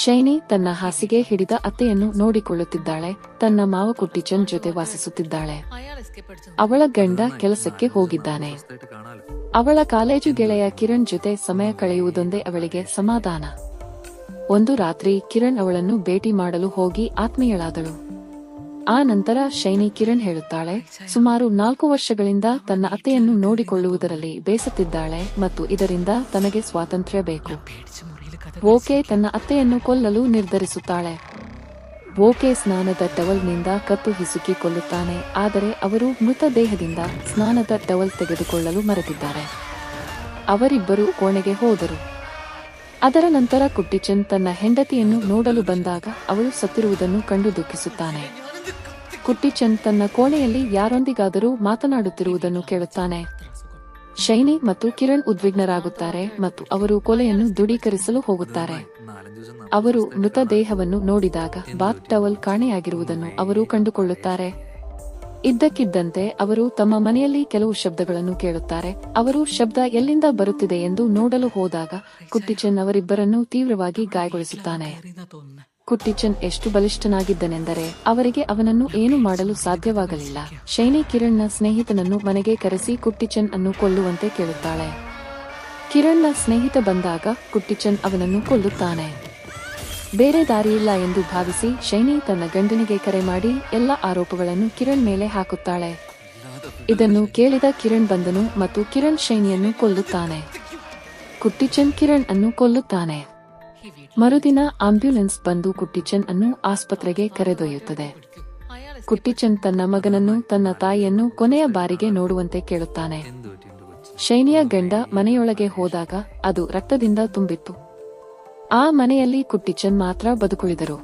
Shiny ತನ್ನ ಹಾಸಿಗೆ ಹಿಡಿದ ಅತ್ತೆಯನ್ನು ನೋಡಿಕೊಳ್ಳುತ್ತಿದ್ದಾಳೆ. ತನ್ನ ಮಾವ ಕುಟ್ಟಿಚಂದ್ ಜೊತೆ ವಾಸಿಸುತ್ತಿದ್ದಾಳೆ. ಅವಳ ಗಂಡ ಕೆಲಸಕ್ಕೆ ಹೋಗಿದ್ದಾನೆ. ಅವಳ ಕಾಲೇಜು ಗೆಳೆಯ ಕಿರಣ್ ಜೊತೆ ಸಮಯ ಕಳೆಯುವುದೊಂದೇ ಅವಳಿಗೆ ಸಮಾಧಾನ. ಒಂದು ರಾತ್ರಿ ಕಿರಣ್ ಅವಳನ್ನು ಭೇಟಿ ಮಾಡಲು ಹೋಗಿ ಆತ್ಮೀಯಳಾದಳು. ಆ ನಂತರ ಶೈನಿ ಕಿರಣ್ ಹೇಳುತ್ತಾಳೆ, ಸುಮಾರು 4 ವರ್ಷಗಳಿಂದ ತನ್ನ ಅತ್ತೆಯನ್ನು ನೋಡಿಕೊಳ್ಳುವುದರಲ್ಲಿ ಬೇಸತ್ತಿದ್ದಾಳೆ ಮತ್ತು ಇದರಿಂದ ತನಗೆ ಸ್ವಾತಂತ್ರ್ಯ ಬೇಕು. ಓಕೆ ತನ್ನ ಅತ್ತೆಯನ್ನು ಕೊಲ್ಲಲು ನಿರ್ಧರಿಸುತ್ತಾಳೆ. ಓಕೆ ಸ್ನಾನದ ಟವಲ್ನಿಂದ ಕತ್ತು ಹಿಸುಕಿ ಕೊಲ್ಲುತ್ತಾನೆ. ಆದರೆ ಅವರು ಮೃತದೇಹದಿಂದ ಸ್ನಾನದ ಟವಲ್ ತೆಗೆದುಕೊಳ್ಳಲು ಮರೆತಿದ್ದಾರೆ. ಅವರಿಬ್ಬರು ಕೋಣೆಗೆ ಹೋದರು. ಅದರ ನಂತರ ಕುಟ್ಟಿಚಂದ್ ತನ್ನ ಹೆಂಡತಿಯನ್ನು ನೋಡಲು ಬಂದಾಗ ಅವಳು ಸತ್ತಿರುವುದನ್ನು ಕಂಡು ದುಃಖಿಸುತ್ತಾನೆ. ಕುಟ್ಟಿಚಂದ್ ತನ್ನ ಕೋಣೆಯಲ್ಲಿ ಯಾರೊಂದಿಗಾದರೂ ಮಾತನಾಡುತ್ತಿರುವುದನ್ನು ಕೇಳುತ್ತಾನೆ. ಶೈನಿ ಮತ್ತು ಕಿರಣ್ ಉದ್ವಿಗ್ನರಾಗುತ್ತಾರೆ ಮತ್ತು ಅವರು ಕೊಲೆಯನ್ನು ದೃಢೀಕರಿಸಲು ಹೋಗುತ್ತಾರೆ. ಅವರು ಮೃತದೇಹವನ್ನು ನೋಡಿದಾಗ ಬಾತ್ ಟವಲ್ ಕಾಣೆಯಾಗಿರುವುದನ್ನು ಅವರು ಕಂಡುಕೊಳ್ಳುತ್ತಾರೆ. ಇದ್ದಕ್ಕಿದ್ದಂತೆ ಅವರು ತಮ್ಮ ಮನೆಯಲ್ಲಿ ಕೆಲವು ಶಬ್ದಗಳನ್ನು ಕೇಳುತ್ತಾರೆ. ಅವರು ಶಬ್ದ ಎಲ್ಲಿಂದ ಬರುತ್ತಿದೆ ಎಂದು ನೋಡಲು ಹೋದಾಗ ಕುಟ್ಟಿಚಂದ್ ಅವರಿಬ್ಬರನ್ನು ತೀವ್ರವಾಗಿ ಗಾಯಗೊಳಿಸುತ್ತಾನೆ. ಕುಟ್ಟಿಚಂದ್ ಎಷ್ಟು ಬಲಿಷ್ಠನಾಗಿದ್ದನೆಂದರೆ ಅವರಿಗೆ ಅವನನ್ನು ಏನು ಮಾಡಲು ಸಾಧ್ಯವಾಗಲಿಲ್ಲ. ಶೈನಿ ಕಿರಣ್ನ ಸ್ನೇಹಿತನನ್ನು ಮನೆಗೆ ಕರೆಸಿ ಕುಟ್ಟಿಚಂದ್ ಅನ್ನು ಕೊಲ್ಲುವಂತೆ ಕೇಳುತ್ತಾಳೆ. ಕಿರಣ್ನ ಸ್ನೇಹಿತ ಬಂದಾಗ ಕುಟ್ಟಿಚಂದ್ ಅವನನ್ನು ಕೊಲ್ಲುತ್ತಾನೆ. ಬೇರೆ ದಾರಿಯಿಲ್ಲ ಎಂದು ಭಾವಿಸಿ ಶೈನಿ ತನ್ನ ಗಂಡನಿಗೆ ಕರೆ ಮಾಡಿ ಎಲ್ಲ ಆರೋಪಗಳನ್ನು ಕಿರಣ್ ಮೇಲೆ ಹಾಕುತ್ತಾಳೆ. ಇದನ್ನು ಕೇಳಿದ ಕಿರಣ್ ಬಂದನು ಮತ್ತು ಕಿರಣ್ ಶೈನಿಯನ್ನು ಕೊಲ್ಲುತ್ತಾನೆ. ಕುಟ್ಟಿಚಂದ್ ಕಿರಣ್ ಅನ್ನು ಕೊಲ್ಲುತ್ತಾನೆ. ಮರುದಿನ ಆಂಬ್ಯುಲೆನ್ಸ್ ಬಂದು ಕುಟ್ಟಿಚಂದ್ ಅನ್ನು ಆಸ್ಪತ್ರೆಗೆ ಕರೆದೊಯ್ಯುತ್ತದೆ. ಕುಟ್ಟಿಚಂದ್ ತನ್ನ ಮಗನನ್ನು ತನ್ನ ತಾಯಿಯನ್ನು ಕೊನೆಯ ಬಾರಿಗೆ ನೋಡುವಂತೆ ಕೇಳುತ್ತಾನೆ. ಶೈನಿಯ ಗಂಡ ಮನೆಯೊಳಗೆ ಹೋದಾಗ ಅದು ರಕ್ತದಿಂದ ತುಂಬಿತ್ತು. ಆ ಮನೆಯಲ್ಲಿ ಕುಟ್ಟಿಚಂದ್ ಮಾತ್ರ ಬದುಕುಳಿದರು.